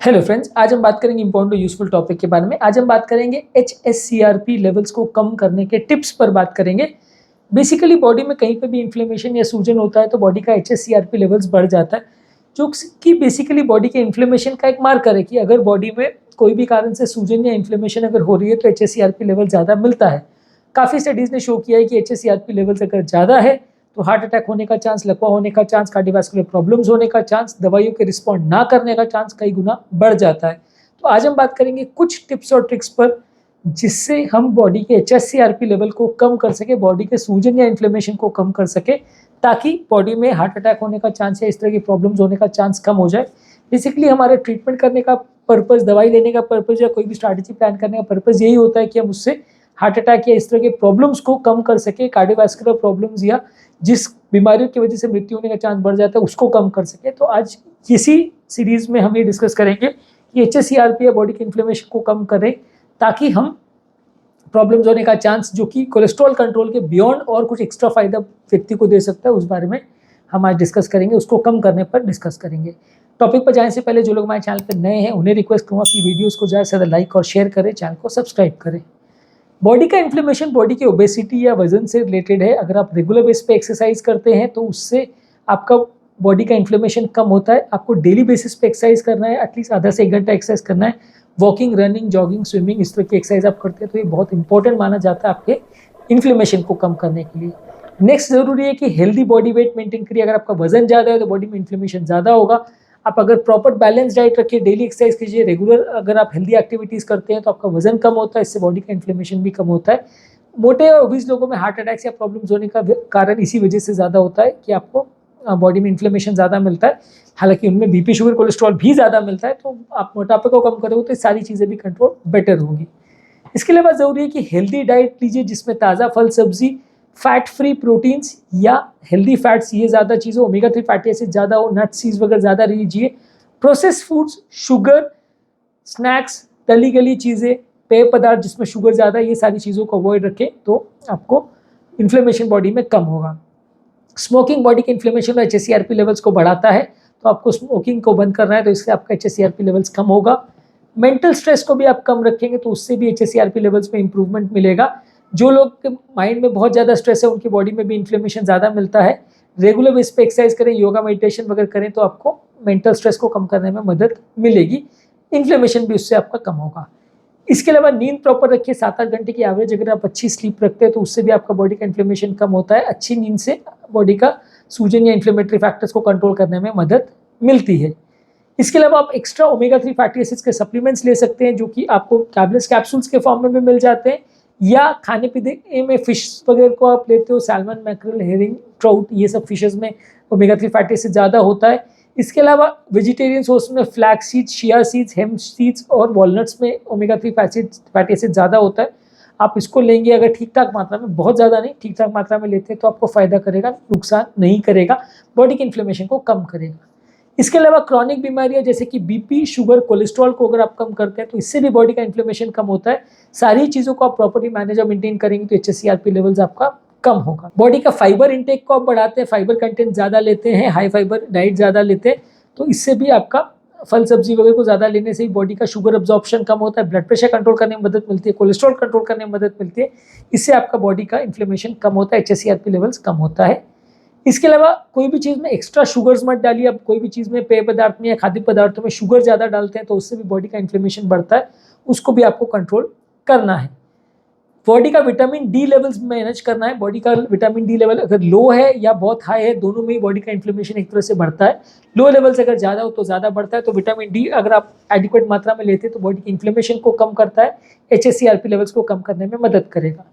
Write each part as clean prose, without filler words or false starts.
Hello friends, आज हम बात करेंगे इंपॉर्टेंट और यूजफुल टॉपिक के बारे में। आज हम बात करेंगे HSCRP लेवल्स को कम करने के टिप्स पर बात करेंगे। बेसिकली बॉडी में कहीं पे भी इन्फ्लेमेशन या सूजन होता है तो बॉडी का HSCRP लेवल्स बढ़ जाता है, जो कि बेसिकली बॉडी के इन्फ्लेमेशन का एक मार्कर है कि अगर बॉडी में कोई भी कारण से सूजन या इन्फ्लेमेशन अगर हो रही है तो HSCRP लेवल ज़्यादा मिलता है। काफ़ी स्टडीज़ ने शो किया है कि HSCRP लेवल्स अगर ज़्यादा है तो हार्ट अटैक होने का चांस, लकवा होने का चांस, कार्डियोवैस्कुलर प्रॉब्लम्स होने का चांस, दवाइयों के रिस्पॉन्ड ना करने का चांस कई गुना बढ़ जाता है। तो आज हम बात करेंगे कुछ टिप्स और ट्रिक्स पर जिससे हम बॉडी के HSCRP लेवल को कम कर सके, बॉडी के सूजन या इन्फ्लेमेशन को कम कर सके, ताकि बॉडी में हार्ट अटैक होने का चांस या इस तरह की प्रॉब्लम्स होने का चांस कम हो जाए। बेसिकली हमारे ट्रीटमेंट करने का पर्पज़, दवाई लेने का पर्पज़ या कोई भी स्ट्रैटेजी प्लान करने का पर्पज़ यही होता है कि हम उससे हार्ट अटैक या इस तरह के प्रॉब्लम्स को कम कर सके, कार्डियोवैस्कुलर प्रॉब्लम्स या जिस बीमारियों की वजह से मृत्यु होने का चांस बढ़ जाता है उसको कम कर सके। तो आज इसी सीरीज में हम ये डिस्कस करेंगे कि HSCRP या बॉडी के इन्फ्लेमेशन को कम करें ताकि हम प्रॉब्लम्स होने का चांस, जो कि कोलेस्ट्रॉल कंट्रोल के बियॉन्ड और कुछ एक्स्ट्रा फायदा व्यक्ति को दे सकता है, उस बारे में हम आज डिस्कस करेंगे, उसको कम करने पर डिस्कस करेंगे। टॉपिक पर जाने से पहले जो लोग हमारे चैनल पर नए हैं उन्हें रिक्वेस्ट करूँगा कि वीडियोज़ को ज़्यादा से ज़्यादा लाइक और शेयर करें, चैनल को सब्सक्राइब करें। बॉडी का इन्फ्लेमेशन बॉडी के ओबेसिटी या वजन से रिलेटेड है। अगर आप रेगुलर बेस पे एक्सरसाइज करते हैं तो उससे आपका बॉडी का इन्फ्लेमेशन कम होता है। आपको डेली बेसिस पे एक्सरसाइज करना है, एटलीस्ट आधा से 1 घंटा एक्सरसाइज करना है। वॉकिंग, रनिंग, जॉगिंग, स्विमिंग, इस तरह की एक्सरसाइज आप करते हैं तो ये बहुत इंपॉर्टेंट माना जाता है आपके इन्फ्लेमेशन को कम करने के लिए। नेक्स्ट जरूरी है कि हेल्दी बॉडी वेट मेंटेन करिए। अगर आपका वजन ज़्यादा है तो बॉडी में इन्फ्लेमेशन ज़्यादा होगा। आप अगर प्रॉपर बैलेंस डाइट रखिए, डेली एक्सरसाइज कीजिए, रेगुलर अगर आप हेल्दी एक्टिविटीज़ करते हैं तो आपका वजन कम होता है, इससे बॉडी का इन्फ्लेमेशन भी कम होता है। मोटे और ओबीस लोगों में हार्ट अटैक्स या प्रॉब्लम्स होने का कारण इसी वजह से ज़्यादा होता है कि आपको बॉडी में इन्फ्लेमेशन ज़्यादा मिलता है। हालांकि उनमें बीपी, शुगर, कोलेस्ट्रॉल भी ज़्यादा मिलता है, तो आप मोटापे को कम करोगे तो सारी चीज़ें भी कंट्रोल बेटर होंगी। इसके अलावा ज़रूरी है कि हेल्दी डाइट लीजिए जिसमें ताज़ा फल, सब्जी, फैट फ्री प्रोटीन्स या हेल्दी फैट्स, ये ज़्यादा चीज़ें, ओमेगा 3 फैटी एसिड ज़्यादा हो, नट्स, सीड्स वगैरह ज़्यादा लीजिए। प्रोसेस फूड्स, शुगर, स्नैक्स, तली गली चीज़ें, पेय पदार्थ जिसमें शुगर ज़्यादा है, ये सारी चीज़ों को अवॉइड रखें तो आपको इन्फ्लेमेशन बॉडी में कम होगा। स्मोकिंग बॉडी के इन्फ्लेमेशन और HSCRP लेवल्स को बढ़ाता है, तो आपको स्मोकिंग को बंद करना है, तो इससे आपका HSCRP लेवल्स कम होगा। मेंटल स्ट्रेस को भी आप कम रखेंगे तो उससे भी HSCRP लेवल्स में इंप्रूवमेंट मिलेगा। जो लोग के माइंड में बहुत ज़्यादा स्ट्रेस है उनकी बॉडी में भी इन्फ्लेमेशन ज़्यादा मिलता है। रेगुलर बेस पे एक्सरसाइज करें, योगा, मेडिटेशन वगैरह करें तो आपको मेंटल स्ट्रेस को कम करने में मदद मिलेगी। इन्फ्लेमेशन भी उससे आपका कम होगा। इसके अलावा नींद प्रॉपर रखिए, 7-8 घंटे की एवरेज अगर आप अच्छी स्लीप रखते हैं तो उससे भी आपका बॉडी का इन्फ्लेमेशन कम होता है। अच्छी नींद से बॉडी का सूजन या इन्फ्लेमेटरी फैक्टर्स को कंट्रोल करने में मदद मिलती है। इसके अलावा आप एक्स्ट्रा ओमेगा 3 फैटी एसिड्स के सप्लीमेंट्स ले सकते हैं, जो कि आपको टैबलेट्स, कैप्सूल्स के फॉर्म में भी मिल जाते हैं, या खाने पीने में फिश वगैरह को आप लेते हो, सैल्मन, मैकरल, हेरिंग, ट्राउट, ये सब फिशेस में ओमेगा 3 फैटी एसिड ज़्यादा होता है। इसके अलावा वेजिटेरियन सोर्स में flax seeds, chia seeds, hemp seeds और वॉलनट्स में ओमेगा 3 फैटी एसिड ज़्यादा होता है। आप इसको लेंगे अगर ठीक ठाक मात्रा में, बहुत ज़्यादा नहीं, ठीक ठाक मात्रा में लेते हैं तो आपको फ़ायदा करेगा, नुकसान नहीं करेगा, बॉडी के इन्फ्लेमेशन को कम करेगा। इसके अलावा क्रॉनिक बीमारियां जैसे कि बीपी, शुगर, कोलेस्ट्रॉल को अगर आप कम करते हैं तो इससे भी बॉडी का इन्फ्लेमेशन कम होता है। सारी चीज़ों को आप प्रॉपर्ली मैनेज और मेंटेन करेंगे तो HSCRP लेवल्स आपका कम होगा। बॉडी का फाइबर इंटेक को आप बढ़ाते हैं, फाइबर कंटेंट ज़्यादा लेते हैं, हाई फाइबर डाइट ज़्यादा लेते हैं, तो इससे भी आपका फल सब्जी वगैरह को ज़्यादा लेने से ही बॉडी का शुगर अब्जॉर्प्शन कम होता है, ब्लड प्रेशर कंट्रोल करने में मदद मिलती है, कोलेस्ट्रॉल कंट्रोल करने में मदद मिलती है। इससे आपका बॉडी का इन्फ्लेमेशन कम होता है, HSCRP लेवल्स कम होता है। इसके अलावा कोई भी चीज़ में एक्स्ट्रा शुगर्स मत डालिए। अब कोई भी चीज़ में, पेय पदार्थ में या खाद्य पदार्थों में शुगर ज़्यादा डालते हैं तो उससे भी बॉडी का इन्फ्लेमेशन बढ़ता है, उसको भी आपको कंट्रोल करना है। बॉडी का विटामिन डी लेवल्स मैनेज करना है। बॉडी का विटामिन डी लेवल अगर लो है या बहुत हाई है, दोनों में ही बॉडी का इन्फ्लेमेशन एक तरह से बढ़ता है। लो लेवल से अगर ज़्यादा हो तो ज़्यादा बढ़ता है, तो विटामिन डी अगर आप एडिक्वेट मात्रा में लेते हैं तो बॉडी की इन्फ्लेमेशन को कम करता है, HSCRP लेवल्स को कम करने में मदद करेगा।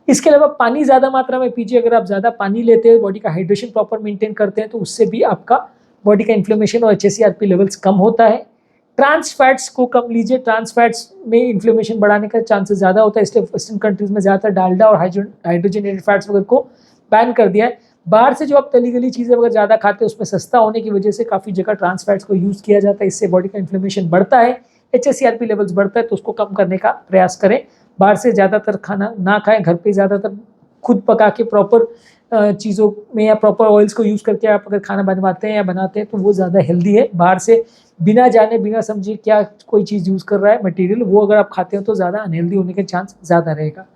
इसके अलावा पानी ज़्यादा मात्रा में पीजिए। अगर आप ज़्यादा पानी लेते हैं, बॉडी का हाइड्रेशन प्रॉपर मेंटेन करते हैं तो उससे भी आपका बॉडी का इन्फ्लेमेशन और HSCRP लेवल्स कम होता है। ट्रांस फैट्स को कम लीजिए। ट्रांस फैट्स में इन्फ्लेमेशन बढ़ाने का चांसेस ज़्यादा होता है, इसलिए वेस्टर्न कंट्रीज़ में ज़्यादातर डालडा और हाइड्रोजनेटेड फैट्स वगैरह को बैन कर दिया है। बाहर से जो आप तली गली चीज़ें वगैरह ज़्यादा खाते हैं उसमें सस्ता होने की वजह से काफ़ी जगह ट्रांस फैट्स को यूज़ किया जाता है, इससे बॉडी का इन्फ्लेमेशन बढ़ता है, HSCRP लेवल्स बढ़ता है, तो उसको कम करने का प्रयास करें। बाहर से ज़्यादातर खाना ना खाएं, घर पे ज़्यादातर खुद पका के प्रॉपर चीज़ों में या प्रॉपर ऑयल्स को यूज़ करके आप अगर खाना बनवाते हैं या बनाते हैं तो वो ज़्यादा हेल्दी है। बाहर से बिना जाने बिना समझे क्या कोई चीज़ यूज़ कर रहा है मटेरियल, वो अगर आप खाते हो तो ज़्यादा अनहेल्दी होने के चांस ज़्यादा रहेगा।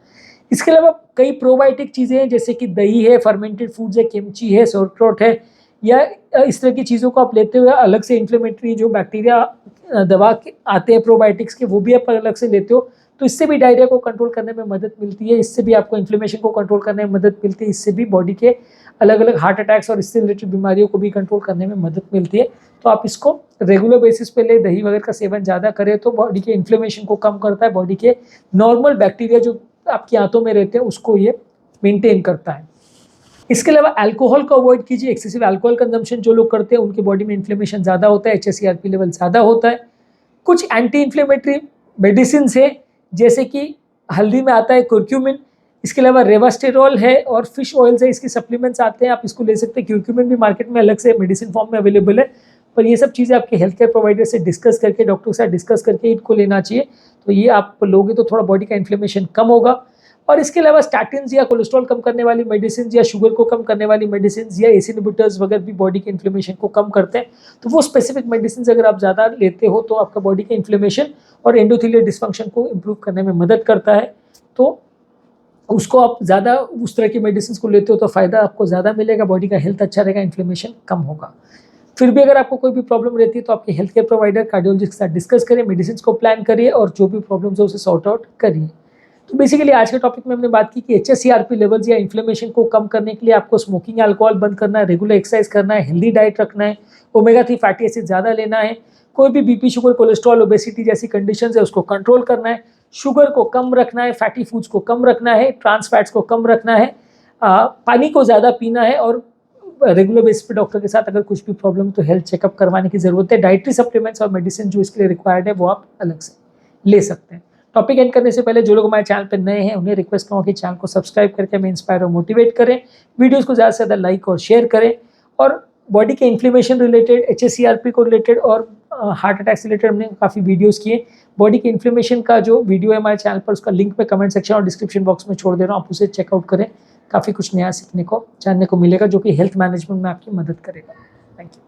इसके अलावा कई प्रोबायोटिक चीज़ें हैं जैसे कि दही है, फर्मेंटेड फूड्स है, किमची है, सौरक्राउट है, या इस तरह की चीज़ों को आप लेते हुए अलग से इन्फ्लेमेटरी जो बैक्टीरिया दवा के आते हैं प्रोबायोटिक्स के, वो भी आप अलग से लेते हो, तो इससे भी डायरिया को कंट्रोल करने में मदद मिलती है, इससे भी आपको इन्फ्लेमेशन को कंट्रोल करने में मदद मिलती है, इससे भी बॉडी के अलग अलग हार्ट अटैक्स और इससे रिलेटेड बीमारियों को भी कंट्रोल करने में मदद मिलती है। तो आप इसको रेगुलर बेसिस पे ले, दही वगैरह का सेवन ज़्यादा करें तो बॉडी के इन्फ्लेमेशन को कम करता है, बॉडी के नॉर्मल बैक्टीरिया जो आपकी आंतों में रहते हैं उसको ये मेंटेन करता है। इसके अलावा अल्कोहल को अवॉइड कीजिए। एक्सेसिव अल्कोहल कंजम्पशन जो लोग करते हैं उनके बॉडी में इन्फ्लेमेशन ज़्यादा होता है, HSCRP लेवल ज़्यादा होता है। कुछ एंटी इन्फ्लेमेटरी मेडिसिन है जैसे कि हल्दी में आता है कुर्क्यूमिन, इसके अलावा रेवास्टेरॉल है और फिश ऑयल से इसके सप्लीमेंट्स आते हैं, आप इसको ले सकते हैं। क्यूर्क्यूमिन भी मार्केट में अलग से मेडिसिन फॉर्म में अवेलेबल है, पर ये सब चीज़ें आपके हेल्थ केयर प्रोवाइडर से डिस्कस करके, डॉक्टर के साथ डिस्कस करके इनको लेना चाहिए। तो ये आप लोगे तो थोड़ा बॉडी का इन्फ्लेमेशन कम होगा। और इसके अलावा स्टैटिन्स या कोलेस्ट्रॉल कम करने वाली मेडिसिन या शुगर को कम करने वाली मेडिसिन या एस इनहिबिटर्स वगैरह भी बॉडी के इन्फ्लेमेशन को कम करते हैं। तो वो स्पेसिफिक मेडिसिन अगर आप ज़्यादा लेते हो तो आपका बॉडी के इन्फ्लेमेशन और एंडोथेलियल डिस्फंक्शन को इम्प्रूव करने में मदद करता है। तो उसको आप ज़्यादा उस तरह की मेडिसिन को लेते हो तो फ़ायदा आपको ज़्यादा मिलेगा, बॉडी का हेल्थ अच्छा रहेगा, इन्फ्लेमेशन कम होगा। फिर भी अगर आपको कोई भी प्रॉब्लम रहती है तो आपके हेल्थ केयर प्रोवाइडर कार्डियोलॉजिस्ट के साथ डिस्कस करिए, मेडिसिन को प्लान करिए और जो भी प्रॉब्लम्स है उसे सॉर्ट आउट करिए। तो बेसिकली आज के टॉपिक में हमने बात की कि HSCRP लेवल्स या इन्फ्लेमेशन को कम करने के लिए आपको स्मोकिंग अल्कोहल बंद करना है, रेगुलर एक्सरसाइज करना है, हेल्दी डाइट रखना है, ओमेगा 3 फैटी एसिड ज़्यादा लेना है, कोई भी बीपी, शुगर, कोलेस्ट्रॉल, ओबेसिटी जैसी कंडीशन है उसको कंट्रोल करना है, शुगर को कम रखना है, फैटी फूड्स को कम रखना है, ट्रांस फैट्स को कम रखना है, पानी को ज़्यादा पीना है और रेगुलर बेसिस पे डॉक्टर के साथ अगर कुछ भी प्रॉब्लम तो हेल्थ चेकअप करवाने की ज़रूरत है। डाइटरी सप्लीमेंट्स और मेडिसिन जो इसके लिए रिक्वायर्ड है वो आप अलग से ले सकते हैं। टॉपिक एंड करने से पहले जो लोग हमारे चैनल पर नए हैं उन्हें रिक्वेस्ट करूँगा कि चैनल को सब्सक्राइब करके हमें इंस्पायर और मोटिवेट करें, वीडियोज़ को ज़्यादा से ज़्यादा लाइक और शेयर करें, और बॉडी के इन्फ्लेमेशन रिलेटेड, HSCRP को रिलेटेड और हार्ट अटैक से रिलेटेड हमने काफ़ी वीडियोज़ किए। बॉडी के इन्फ्लेमेशन का जो वीडियो है हमारे चैनल पर, उसका लिंक मैं कमेंट सेक्शन और डिस्क्रिप्शन बॉक्स में छोड़ दे रहा हूँ, आप उसे चेकआउट करें। काफ़ी कुछ नया सीखने को, जानने को मिलेगा जो कि हेल्थ मैनेजमेंट में आपकी मदद करेगा। Thank you.